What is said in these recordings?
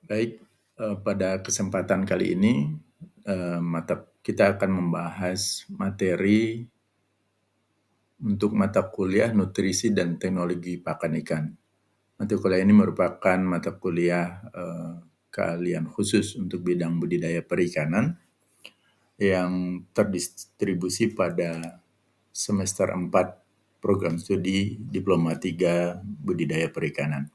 Baik, pada kesempatan kali ini kita akan membahas materi untuk mata kuliah nutrisi dan teknologi pakan ikan. Mata kuliah ini merupakan mata kuliah keahlian khusus untuk bidang budidaya perikanan yang terdistribusi pada semester 4 program studi Diploma 3 Budidaya Perikanan.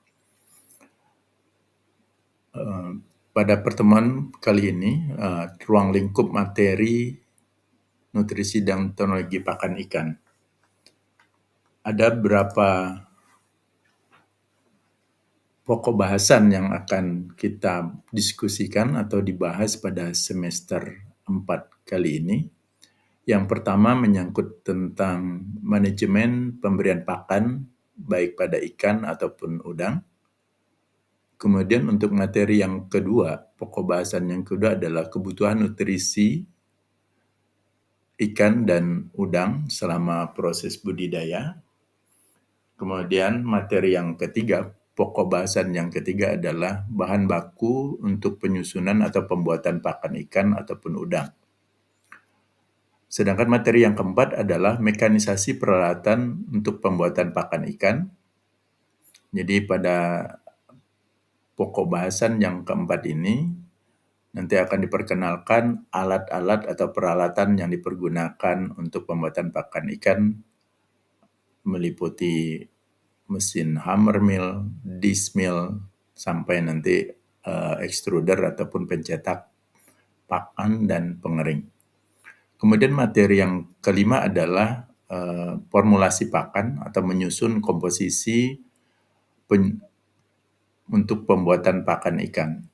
Pada pertemuan kali ini, ruang lingkup materi nutrisi dan teknologi pakan ikan. Ada beberapa pokok bahasan yang akan kita diskusikan atau dibahas pada semester 4 kali ini. Yang pertama menyangkut tentang manajemen pemberian pakan baik pada ikan ataupun udang. Kemudian untuk materi yang kedua, pokok bahasan yang kedua adalah kebutuhan nutrisi ikan dan udang selama proses budidaya. Kemudian materi yang ketiga, pokok bahasan yang ketiga adalah bahan baku untuk penyusunan atau pembuatan pakan ikan ataupun udang. Sedangkan materi yang keempat adalah mekanisasi peralatan untuk pembuatan pakan ikan. Jadi pada pokok bahasan yang keempat ini nanti akan diperkenalkan alat-alat atau peralatan yang dipergunakan untuk pembuatan pakan ikan meliputi mesin hammer mill, dish mill, sampai nanti extruder ataupun pencetak pakan dan pengering. Kemudian materi yang kelima adalah formulasi pakan atau menyusun komposisi untuk pembuatan pakan ikan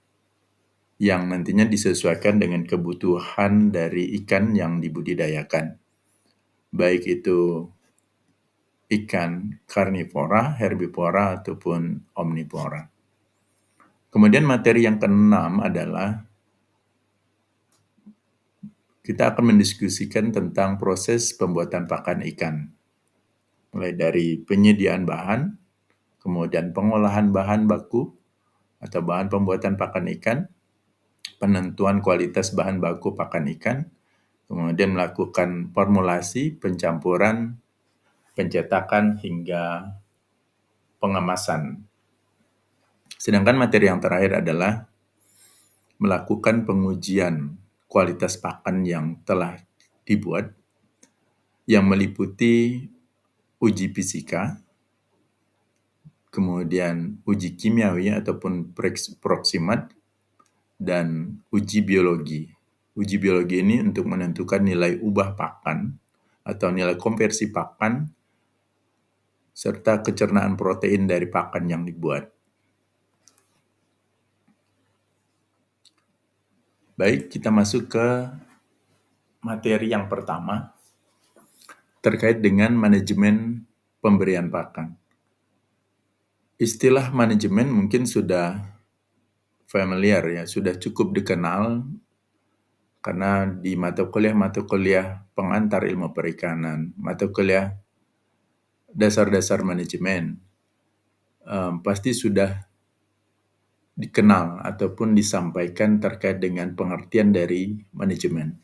yang nantinya disesuaikan dengan kebutuhan dari ikan yang dibudidayakan. Baik itu ikan karnivora, herbivora, ataupun omnivora. Kemudian materi yang keenam adalah kita akan mendiskusikan tentang proses pembuatan pakan ikan. Mulai dari penyediaan bahan, kemudian pengolahan bahan baku atau bahan pembuatan pakan ikan, penentuan kualitas bahan baku pakan ikan, kemudian melakukan formulasi, pencampuran, pencetakan, hingga pengemasan. Sedangkan materi yang terakhir adalah melakukan pengujian kualitas pakan yang telah dibuat, yang meliputi uji fisika, kemudian uji kimiawi ataupun proksimat, dan uji biologi. Uji biologi ini untuk menentukan nilai ubah pakan atau nilai konversi pakan serta kecernaan protein dari pakan yang dibuat. Baik, kita masuk ke materi yang pertama terkait dengan manajemen pemberian pakan. Istilah manajemen mungkin sudah familiar ya, sudah cukup dikenal karena di mata kuliah pengantar ilmu perikanan, mata kuliah dasar-dasar manajemen, pasti sudah dikenal ataupun disampaikan terkait dengan pengertian dari manajemen.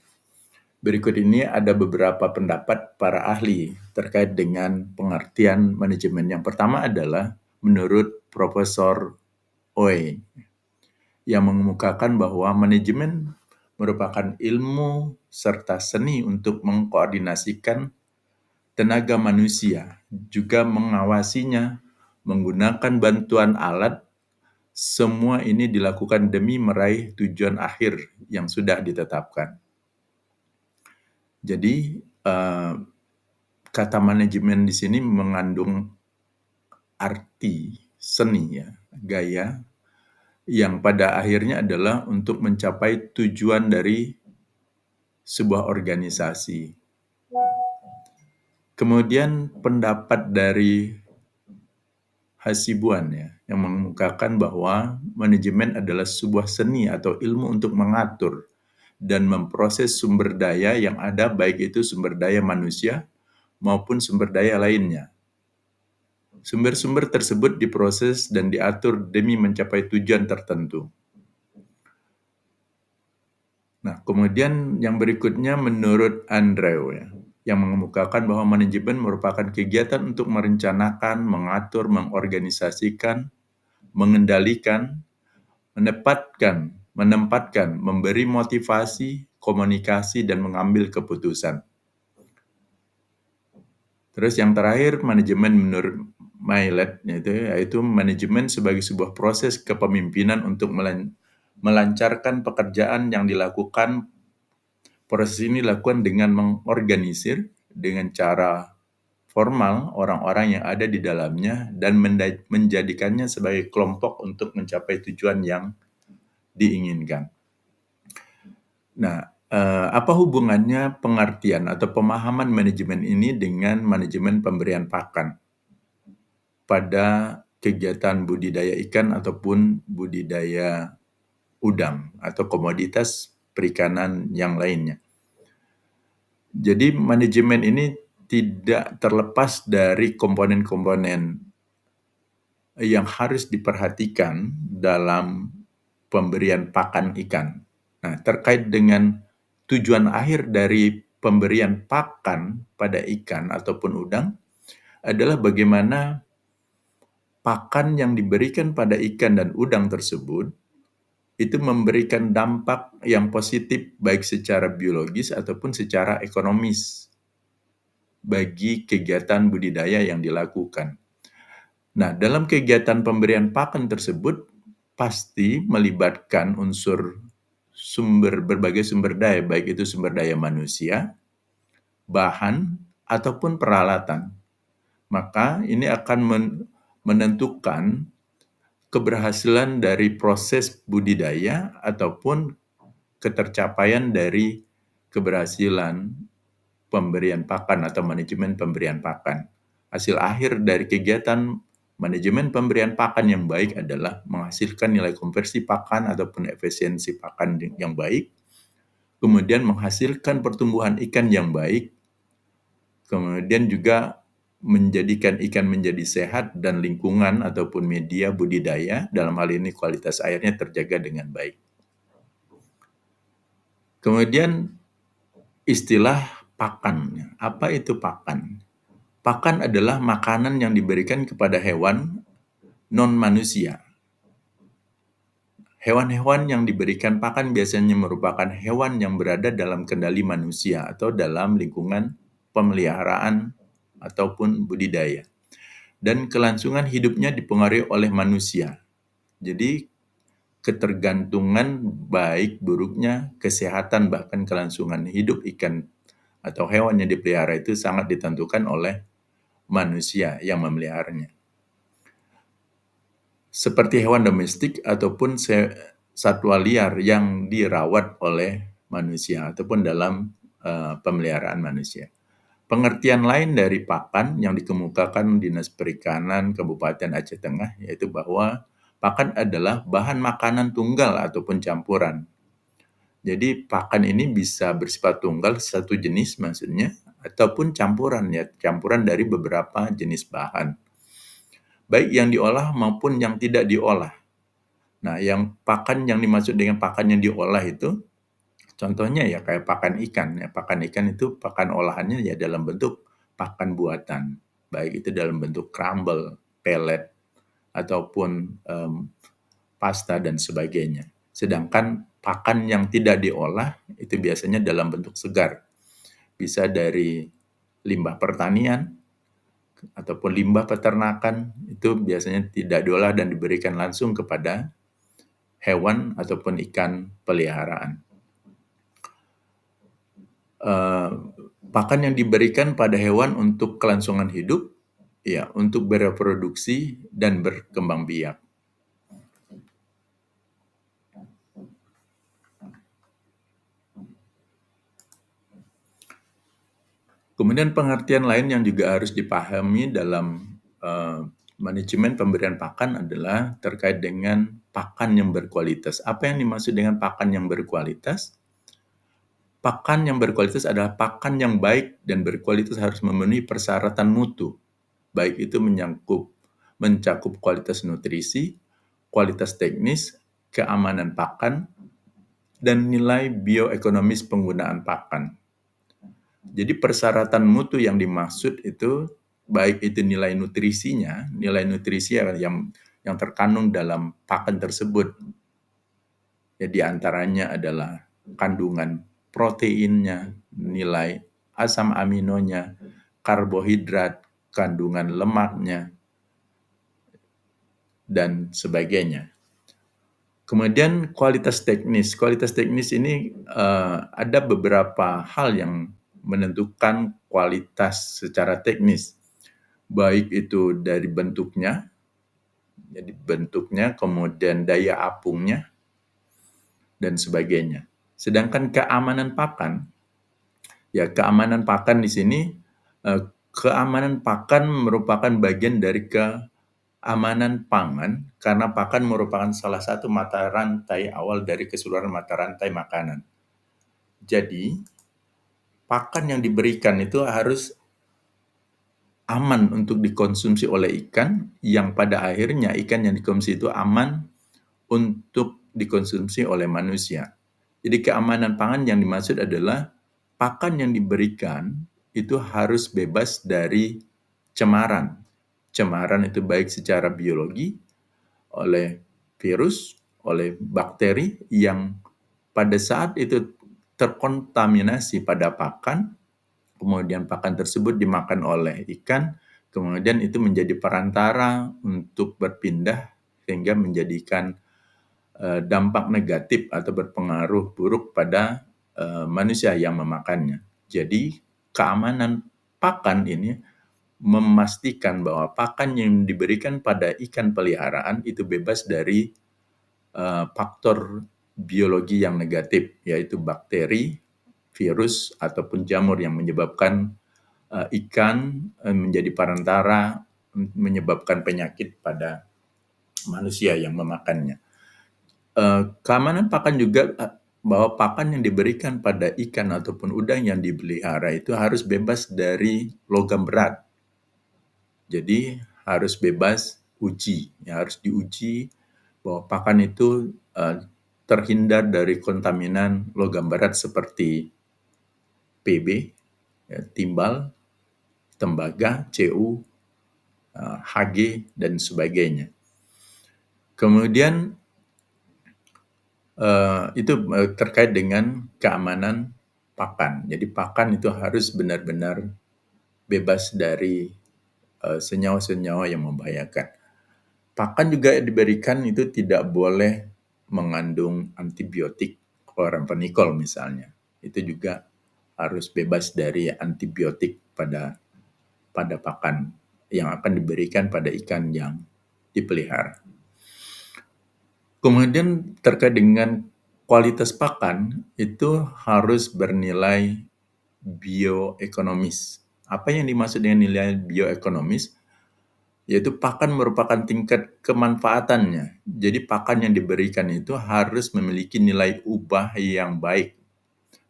Berikut ini ada beberapa pendapat para ahli terkait dengan pengertian manajemen. Yang pertama adalah menurut Profesor Oey yang mengemukakan bahwa manajemen merupakan ilmu serta seni untuk mengkoordinasikan tenaga manusia, juga mengawasinya, menggunakan bantuan alat. Semua ini dilakukan demi meraih tujuan akhir yang sudah ditetapkan. Jadi kata manajemen di sini mengandung arti seni ya, gaya yang pada akhirnya adalah untuk mencapai tujuan dari sebuah organisasi. Kemudian pendapat dari Hasibuan ya, yang mengemukakan bahwa manajemen adalah sebuah seni atau ilmu untuk mengatur dan memproses sumber daya yang ada, baik itu sumber daya manusia maupun sumber daya lainnya. Sumber-sumber tersebut diproses dan diatur demi mencapai tujuan tertentu. Nah, kemudian yang berikutnya menurut Andrew ya, yang mengemukakan bahwa manajemen merupakan kegiatan untuk merencanakan, mengatur, mengorganisasikan, mengendalikan, menempatkan, memberi motivasi, komunikasi, dan mengambil keputusan. Terus yang terakhir, manajemen menurut Milet, yaitu manajemen sebagai sebuah proses kepemimpinan untuk melancarkan pekerjaan yang dilakukan. Proses ini dilakukan dengan mengorganisir dengan cara formal orang-orang yang ada di dalamnya dan menjadikannya sebagai kelompok untuk mencapai tujuan yang diinginkan. Nah, apa hubungannya pengertian atau pemahaman manajemen ini dengan manajemen pemberian pakan pada kegiatan budidaya ikan ataupun budidaya udang atau komoditas perikanan yang lainnya? Jadi manajemen ini tidak terlepas dari komponen-komponen yang harus diperhatikan dalam pemberian pakan ikan. Nah, terkait dengan tujuan akhir dari pemberian pakan pada ikan ataupun udang adalah bagaimana pakan yang diberikan pada ikan dan udang tersebut itu memberikan dampak yang positif baik secara biologis ataupun secara ekonomis bagi kegiatan budidaya yang dilakukan. Nah, dalam kegiatan pemberian pakan tersebut pasti melibatkan unsur berbagai sumber daya, baik itu sumber daya manusia, bahan, ataupun peralatan. Maka ini akan menentukan keberhasilan dari proses budidaya ataupun ketercapaian dari keberhasilan pemberian pakan atau manajemen pemberian pakan. Hasil akhir dari kegiatan manajemen pemberian pakan yang baik adalah menghasilkan nilai konversi pakan ataupun efisiensi pakan yang baik, kemudian menghasilkan pertumbuhan ikan yang baik, kemudian juga menjadikan ikan menjadi sehat dan lingkungan ataupun media budidaya, dalam hal ini kualitas airnya terjaga dengan baik. Kemudian istilah pakan. Apa itu pakan? Pakan adalah makanan yang diberikan kepada hewan non-manusia. Hewan-hewan yang diberikan pakan biasanya merupakan hewan yang berada dalam kendali manusia atau dalam lingkungan pemeliharaan ataupun budidaya. Dan kelangsungan hidupnya dipengaruhi oleh manusia. Jadi ketergantungan baik buruknya kesehatan bahkan kelangsungan hidup ikan atau hewan yang dipelihara itu sangat ditentukan oleh manusia yang memeliharanya. Seperti hewan domestik ataupun satwa liar yang dirawat oleh manusia ataupun dalam pemeliharaan manusia. Pengertian lain dari pakan yang dikemukakan Dinas Perikanan Kabupaten Aceh Tengah yaitu bahwa pakan adalah bahan makanan tunggal ataupun campuran. Jadi pakan ini bisa bersifat tunggal satu jenis maksudnya ataupun campuran ya, campuran dari beberapa jenis bahan. Baik yang diolah maupun yang tidak diolah. Nah, yang pakan yang dimaksud dengan pakan yang diolah itu contohnya ya kayak pakan ikan. Ya, pakan ikan itu pakan olahannya ya dalam bentuk pakan buatan. Baik itu dalam bentuk crumble, pellet, ataupun pasta dan sebagainya. Sedangkan pakan yang tidak diolah itu biasanya dalam bentuk segar. Bisa dari limbah pertanian ataupun limbah peternakan itu biasanya tidak diolah dan diberikan langsung kepada hewan ataupun ikan peliharaan. Pakan yang diberikan pada hewan untuk kelangsungan hidup, ya untuk bereproduksi dan berkembang biak. Kemudian pengertian lain yang juga harus dipahami dalam manajemen pemberian pakan adalah terkait dengan pakan yang berkualitas. Apa yang dimaksud dengan pakan yang berkualitas? Pakan yang berkualitas adalah pakan yang baik dan berkualitas harus memenuhi persyaratan mutu. Baik itu mencakup kualitas nutrisi, kualitas teknis, keamanan pakan, dan nilai bioekonomis penggunaan pakan. Jadi persyaratan mutu yang dimaksud itu baik itu nilai nutrisinya, nilai nutrisi yang terkandung dalam pakan tersebut. Ya, di antaranya adalah kandungan proteinnya, nilai asam aminonya, karbohidrat, kandungan lemaknya, dan sebagainya. Kemudian kualitas teknis. Kualitas teknis ini ada beberapa hal yang menentukan kualitas secara teknis. Baik itu dari bentuknya, jadi bentuknya, kemudian daya apungnya, dan sebagainya. Sedangkan keamanan pakan, ya keamanan pakan di sini, keamanan pakan merupakan bagian dari keamanan pangan karena pakan merupakan salah satu mata rantai awal dari keseluruhan mata rantai makanan. Jadi, pakan yang diberikan itu harus aman untuk dikonsumsi oleh ikan, yang pada akhirnya ikan yang dikonsumsi itu aman untuk dikonsumsi oleh manusia. Jadi keamanan pangan yang dimaksud adalah pakan yang diberikan itu harus bebas dari cemaran. Cemaran itu baik secara biologi, oleh virus, oleh bakteri yang pada saat itu terkontaminasi pada pakan, kemudian pakan tersebut dimakan oleh ikan, kemudian itu menjadi perantara untuk berpindah sehingga menjadikan dampak negatif atau berpengaruh buruk pada manusia yang memakannya. Jadi keamanan pakan ini memastikan bahwa pakan yang diberikan pada ikan peliharaan itu bebas dari faktor biologi yang negatif, yaitu bakteri, virus, ataupun jamur yang menyebabkan ikan menjadi perantara, menyebabkan penyakit pada manusia yang memakannya. Keamanan pakan juga bahwa pakan yang diberikan pada ikan ataupun udang yang dipelihara itu harus bebas dari logam berat. Jadi harus bebas uji, ya harus diuji bahwa pakan itu terhindar dari kontaminan logam berat seperti PB, ya, timbal, tembaga, CU, Hg, dan sebagainya. Kemudian itu terkait dengan keamanan pakan. Jadi pakan itu harus benar-benar bebas dari senyawa-senyawa yang membahayakan. Pakan juga diberikan itu tidak boleh mengandung antibiotik, chloramphenicol misalnya. Itu juga harus bebas dari antibiotik pada pakan yang akan diberikan pada ikan yang dipelihara. Kemudian terkait dengan kualitas pakan itu harus bernilai bioekonomis. Apa yang dimaksud dengan nilai bioekonomis? Yaitu pakan merupakan tingkat kemanfaatannya. Jadi pakan yang diberikan itu harus memiliki nilai ubah yang baik.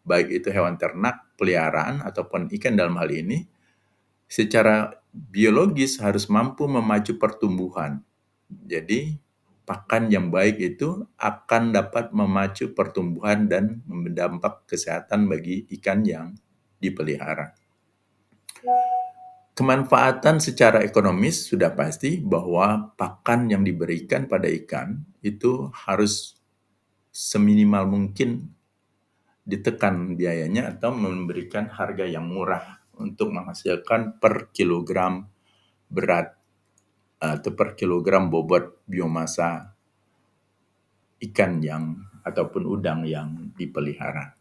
Baik itu hewan ternak, peliharaan, ataupun ikan dalam hal ini, secara biologis harus mampu memacu pertumbuhan. Jadi pakan yang baik itu akan dapat memacu pertumbuhan dan berdampak kesehatan bagi ikan yang dipelihara. Kemanfaatan secara ekonomis sudah pasti bahwa pakan yang diberikan pada ikan itu harus seminimal mungkin ditekan biayanya atau memberikan harga yang murah untuk menghasilkan per kilogram berat atau per kilogram bobot biomasa ikan yang ataupun udang yang dipelihara.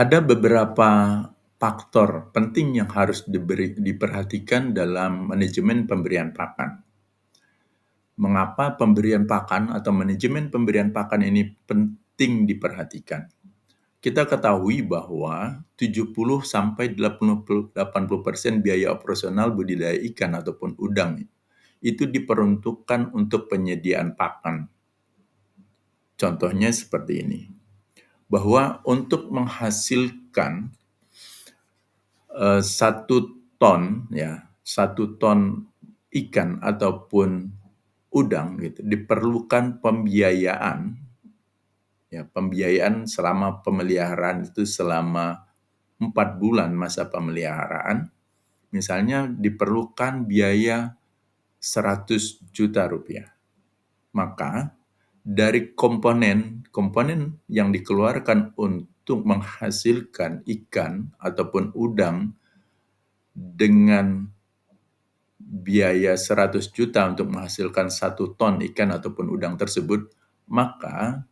Ada beberapa faktor penting yang harus diperhatikan dalam manajemen pemberian pakan. Mengapa pemberian pakan atau manajemen pemberian pakan ini penting diperhatikan? Kita ketahui bahwa 70 sampai 80% biaya operasional budidaya ikan ataupun udang itu diperuntukkan untuk penyediaan pakan. Contohnya seperti ini, bahwa untuk menghasilkan 1 ton ikan ataupun udang gitu, diperlukan pembiayaan selama pemeliharaan itu selama 4 bulan masa pemeliharaan, misalnya diperlukan biaya 100 juta rupiah. Maka dari komponen yang dikeluarkan untuk menghasilkan ikan ataupun udang dengan biaya 100 juta untuk menghasilkan 1 ton ikan ataupun udang tersebut, maka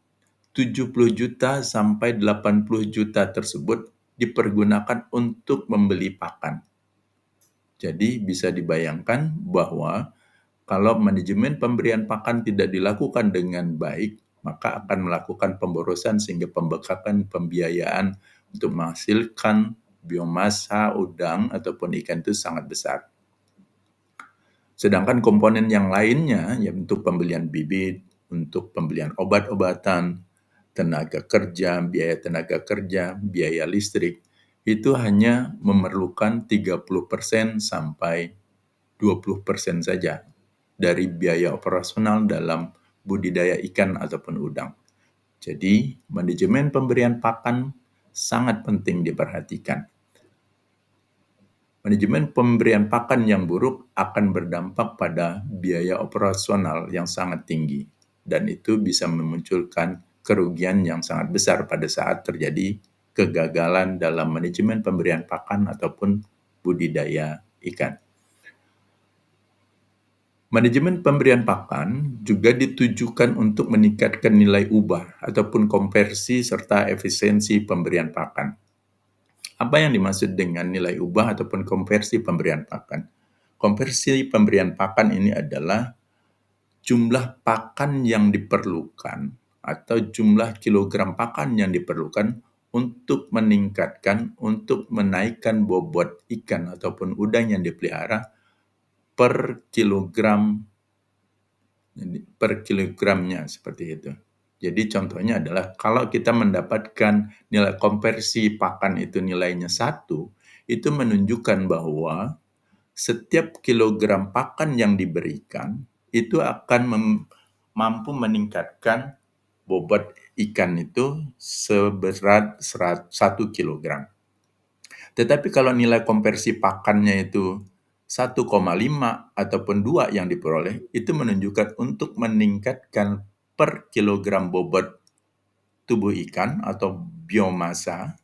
70 juta sampai 80 juta tersebut dipergunakan untuk membeli pakan. Jadi bisa dibayangkan bahwa kalau manajemen pemberian pakan tidak dilakukan dengan baik, maka akan melakukan pemborosan sehingga pembekakan pembiayaan untuk menghasilkan biomasa udang ataupun ikan itu sangat besar. Sedangkan komponen yang lainnya, ya untuk pembelian bibit, untuk pembelian obat-obatan, biaya tenaga kerja, biaya listrik, itu hanya memerlukan 30% sampai 20% saja dari biaya operasional dalam budidaya ikan ataupun udang. Jadi, manajemen pemberian pakan sangat penting diperhatikan. Manajemen pemberian pakan yang buruk akan berdampak pada biaya operasional yang sangat tinggi, dan itu bisa memunculkan kerugian yang sangat besar pada saat terjadi kegagalan dalam manajemen pemberian pakan ataupun budidaya ikan. Manajemen pemberian pakan juga ditujukan untuk meningkatkan nilai ubah ataupun konversi serta efisiensi pemberian pakan. Apa yang dimaksud dengan nilai ubah ataupun konversi pemberian pakan? Konversi pemberian pakan ini adalah jumlah pakan yang diperlukan atau jumlah kilogram pakan yang diperlukan untuk menaikkan bobot ikan ataupun udang yang dipelihara per kilogramnya seperti itu. Jadi contohnya adalah kalau kita mendapatkan nilai konversi pakan itu nilainya 1, itu menunjukkan bahwa setiap kilogram pakan yang diberikan itu akan mampu meningkatkan bobot ikan itu seberat 1 kilogram. Tetapi kalau nilai konversi pakannya itu 1,5 ataupun 2 yang diperoleh, itu menunjukkan untuk meningkatkan per kilogram bobot tubuh ikan atau biomasa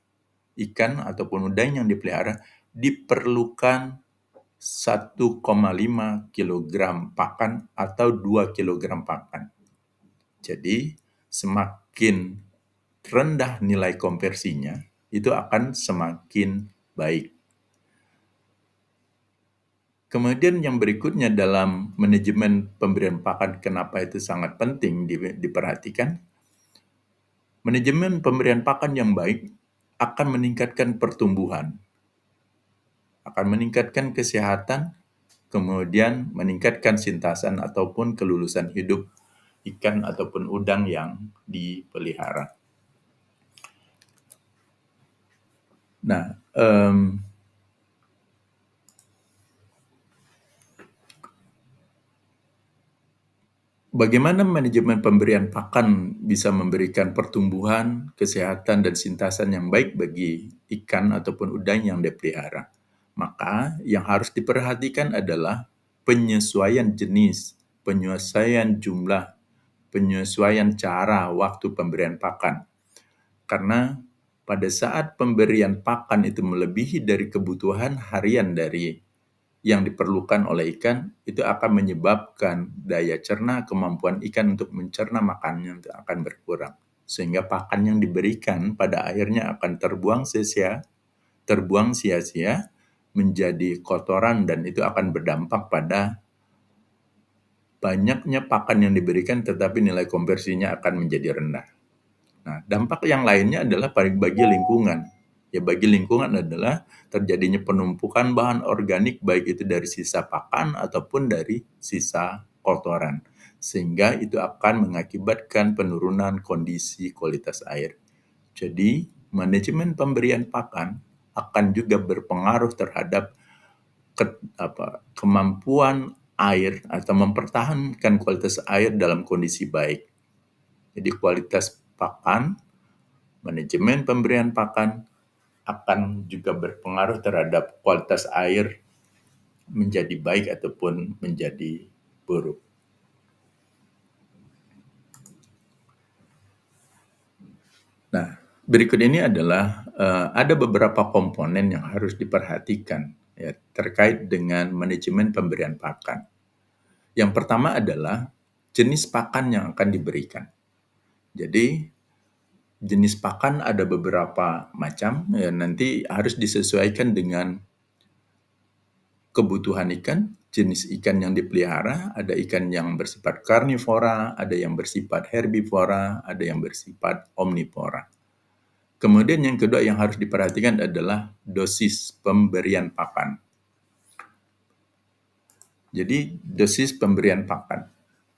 ikan ataupun udang yang dipelihara diperlukan 1,5 kilogram pakan atau 2 kilogram pakan. Jadi semakin rendah nilai konversinya, itu akan semakin baik. Kemudian yang berikutnya dalam manajemen pemberian pakan, kenapa itu sangat penting diperhatikan? Manajemen pemberian pakan yang baik akan meningkatkan pertumbuhan, akan meningkatkan kesehatan, kemudian meningkatkan sintasan ataupun kelulusan hidup ikan ataupun udang yang dipelihara. Nah, bagaimana manajemen pemberian pakan bisa memberikan pertumbuhan, kesehatan, dan sintasan yang baik bagi ikan ataupun udang yang dipelihara? Maka yang harus diperhatikan adalah penyesuaian jenis, penyesuaian jumlah, penyesuaian cara waktu pemberian pakan. Karena pada saat pemberian pakan itu melebihi dari kebutuhan harian dari yang diperlukan oleh ikan, itu akan menyebabkan daya cerna, kemampuan ikan untuk mencerna makanannya itu akan berkurang. Sehingga pakan yang diberikan pada akhirnya akan terbuang sia-sia, menjadi kotoran, dan itu akan berdampak pada banyaknya pakan yang diberikan tetapi nilai konversinya akan menjadi rendah. Nah, dampak yang lainnya adalah bagi lingkungan. Ya, bagi lingkungan adalah terjadinya penumpukan bahan organik baik itu dari sisa pakan ataupun dari sisa kotoran. Sehingga itu akan mengakibatkan penurunan kondisi kualitas air. Jadi, manajemen pemberian pakan akan juga berpengaruh terhadap kemampuan air atau mempertahankan kualitas air dalam kondisi baik. Jadi kualitas pakan, manajemen pemberian pakan akan juga berpengaruh terhadap kualitas air menjadi baik ataupun menjadi buruk. Nah, berikut ini adalah ada beberapa komponen yang harus diperhatikan ya, terkait dengan manajemen pemberian pakan. Yang pertama adalah jenis pakan yang akan diberikan. Jadi jenis pakan ada beberapa macam, ya, nanti harus disesuaikan dengan kebutuhan ikan, jenis ikan yang dipelihara, ada ikan yang bersifat karnivora, ada yang bersifat herbivora, ada yang bersifat omnivora. Kemudian yang kedua yang harus diperhatikan adalah dosis pemberian pakan. Jadi dosis pemberian pakan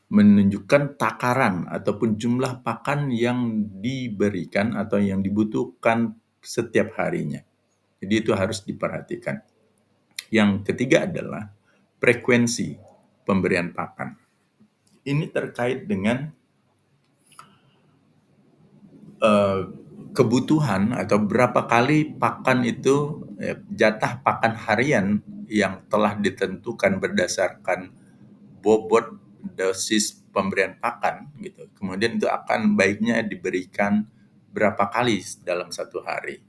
menunjukkan takaran ataupun jumlah pakan yang diberikan atau yang dibutuhkan setiap harinya. Jadi itu harus diperhatikan. Yang ketiga adalah frekuensi pemberian pakan. Ini terkait dengan kebutuhan atau berapa kali pakan itu, jatah pakan harian yang telah ditentukan berdasarkan bobot dosis pemberian pakan gitu. Kemudian itu akan baiknya diberikan berapa kali dalam satu hari.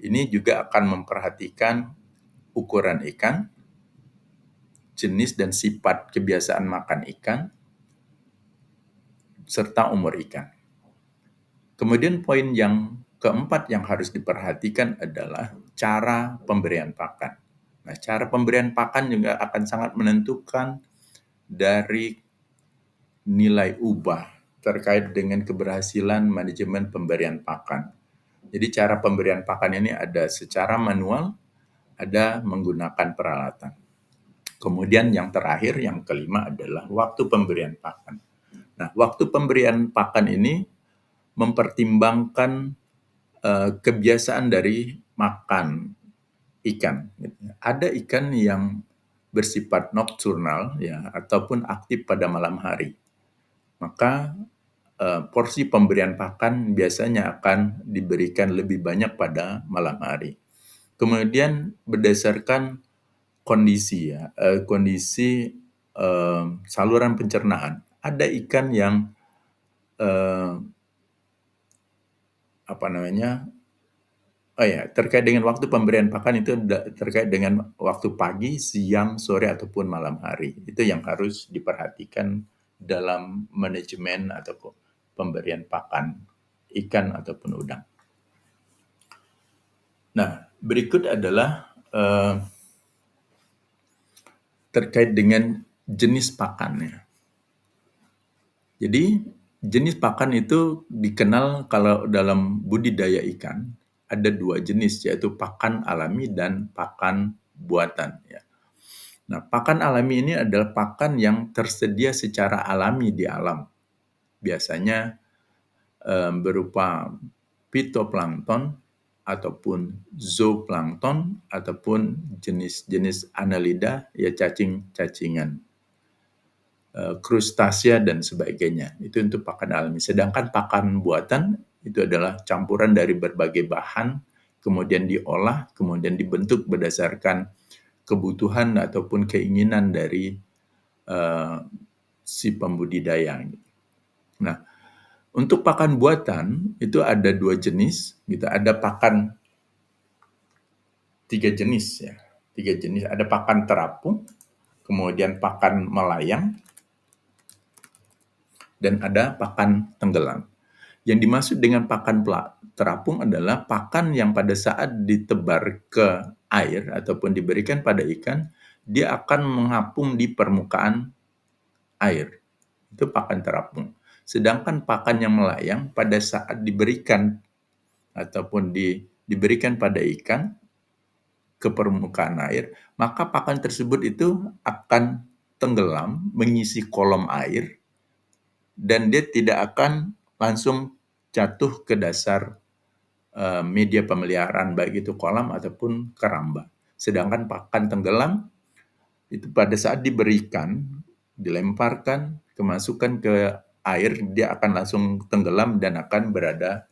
Ini juga akan memperhatikan ukuran ikan, jenis dan sifat kebiasaan makan ikan, serta umur ikan. Kemudian poin yang keempat yang harus diperhatikan adalah cara pemberian pakan. Nah, cara pemberian pakan juga akan sangat menentukan dari nilai ubah terkait dengan keberhasilan manajemen pemberian pakan. Jadi cara pemberian pakan ini ada secara manual, ada menggunakan peralatan. Kemudian yang terakhir, yang kelima adalah waktu pemberian pakan. Nah, waktu pemberian pakan ini mempertimbangkan kebiasaan dari makan ikan. Ada ikan yang bersifat nokturnal ya ataupun aktif pada malam hari. Maka porsi pemberian pakan biasanya akan diberikan lebih banyak pada malam hari. Kemudian berdasarkan kondisi ya, kondisi saluran pencernaan. Ada ikan yang terkait dengan waktu pemberian pakan itu terkait dengan waktu pagi, siang, sore ataupun malam hari. Itu yang harus diperhatikan dalam manajemen atau pemberian pakan ikan ataupun udang. Nah, berikut adalah terkait dengan jenis pakannya. Jadi jenis pakan itu dikenal kalau dalam budidaya ikan ada dua jenis, yaitu pakan alami dan pakan buatan. Ya. Nah, pakan alami ini adalah pakan yang tersedia secara alami di alam. Biasanya berupa fitoplankton ataupun zooplankton ataupun jenis-jenis annelida, ya cacing-cacingan, krustasea dan sebagainya. Itu untuk pakan alami. Sedangkan pakan buatan itu adalah campuran dari berbagai bahan, kemudian diolah, kemudian dibentuk berdasarkan kebutuhan ataupun keinginan dari si pembudidaya. Nah, untuk pakan buatan itu ada dua jenis, gitu. Ada pakan tiga jenis ya, tiga jenis. Ada pakan terapung, kemudian pakan melayang, dan ada pakan tenggelam. Yang dimaksud dengan pakan terapung adalah pakan yang pada saat ditebar ke air ataupun diberikan pada ikan, dia akan mengapung di permukaan air. Itu pakan terapung. Sedangkan pakan yang melayang pada saat diberikan ataupun diberikan pada ikan ke permukaan air, maka pakan tersebut itu akan tenggelam mengisi kolom air dan dia tidak akan langsung jatuh ke dasar media pemeliharaan, baik itu kolam ataupun keramba. Sedangkan pakan tenggelam itu pada saat diberikan, dilemparkan, kemasukan ke air, dia akan langsung tenggelam dan akan berada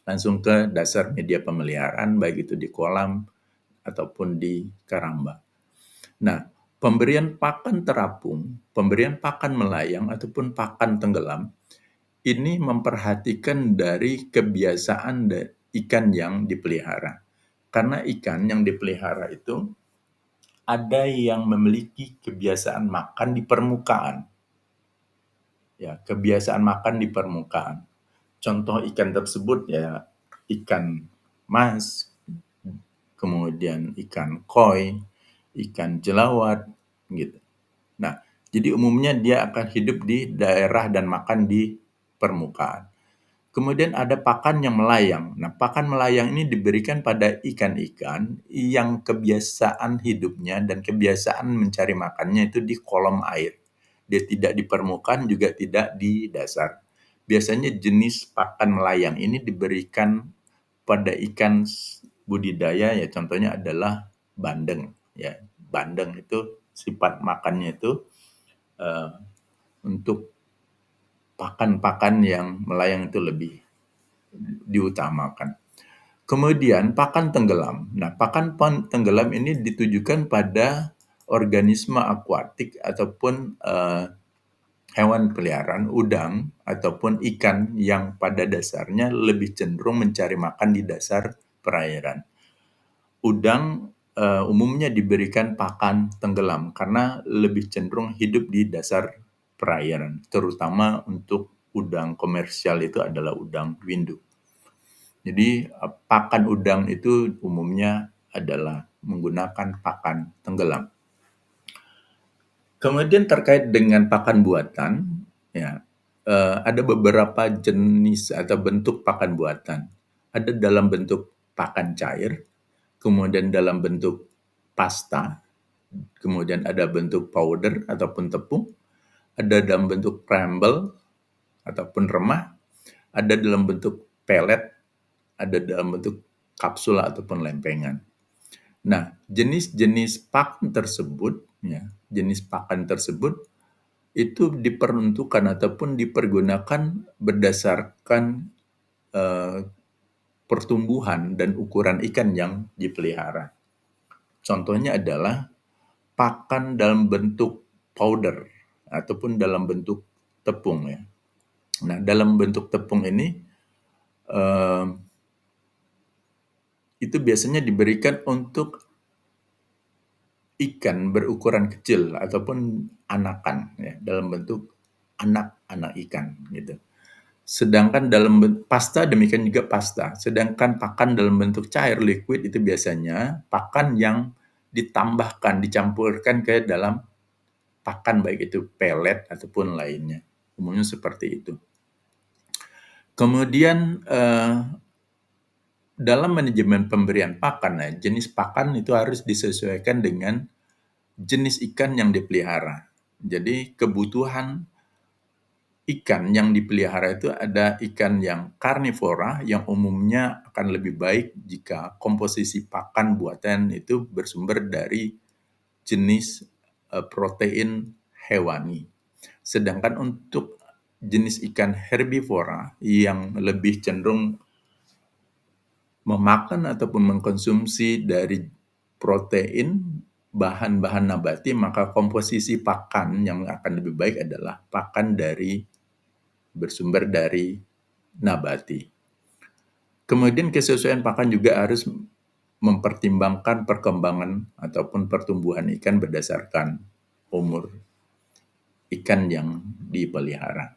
langsung ke dasar media pemeliharaan, baik itu di kolam ataupun di karamba. Nah, pemberian pakan terapung, pemberian pakan melayang ataupun pakan tenggelam, ini memperhatikan dari kebiasaan ikan yang dipelihara. Karena ikan yang dipelihara itu ada yang memiliki kebiasaan makan di permukaan. Ya, kebiasaan makan di permukaan. Contoh ikan tersebut ya ikan mas, kemudian ikan koi, ikan jelawat, gitu. Nah, jadi umumnya dia akan hidup di daerah dan makan di permukaan. Kemudian ada pakan yang melayang. Nah, pakan melayang ini diberikan pada ikan-ikan yang kebiasaan hidupnya dan kebiasaan mencari makannya itu di kolom air. Dia tidak di permukaan, juga tidak di dasar. Biasanya jenis pakan melayang ini diberikan pada ikan budidaya, ya contohnya adalah bandeng. Ya, bandeng itu sifat makannya itu eh, untuk pakan-pakan yang melayang itu lebih diutamakan. Kemudian pakan tenggelam. Nah, pakan tenggelam ini ditujukan pada organisme akuatik ataupun hewan peliharaan, udang ataupun ikan yang pada dasarnya lebih cenderung mencari makan di dasar perairan. Udang umumnya diberikan pakan tenggelam karena lebih cenderung hidup di dasar perairan, terutama untuk udang komersial itu adalah udang windu. Jadi pakan udang itu umumnya adalah menggunakan pakan tenggelam. Kemudian terkait dengan pakan buatan, ya ada beberapa jenis atau bentuk pakan buatan. Ada dalam bentuk pakan cair, kemudian dalam bentuk pasta, kemudian ada bentuk powder ataupun tepung, ada dalam bentuk crumble ataupun remah, ada dalam bentuk pellet, ada dalam bentuk kapsul ataupun lempengan. Nah, jenis-jenis pakan tersebut, ya, jenis pakan tersebut itu diperuntukkan ataupun dipergunakan berdasarkan eh, pertumbuhan dan ukuran ikan yang dipelihara. Contohnya adalah pakan dalam bentuk powder ataupun dalam bentuk tepung ya. Nah, dalam bentuk tepung ini eh, itu biasanya diberikan untuk ikan berukuran kecil ataupun anakan ya, dalam bentuk anak-anak ikan gitu. Sedangkan dalam pasta demikian juga pasta. Sedangkan pakan dalam bentuk cair liquid itu biasanya pakan yang ditambahkan, dicampurkan ke dalam pakan baik itu pelet ataupun lainnya. Umumnya seperti itu. Kemudian dalam manajemen pemberian pakan, nah, jenis pakan itu harus disesuaikan dengan jenis ikan yang dipelihara. Jadi kebutuhan ikan yang dipelihara itu ada ikan yang karnivora yang umumnya akan lebih baik jika komposisi pakan buatan itu bersumber dari jenis protein hewani. Sedangkan untuk jenis ikan herbivora yang lebih cenderung memakan ataupun mengkonsumsi dari protein bahan-bahan nabati, maka komposisi pakan yang akan lebih baik adalah pakan dari bersumber dari nabati. Kemudian kesesuaian pakan juga harus mempertimbangkan perkembangan ataupun pertumbuhan ikan berdasarkan umur ikan yang dipelihara.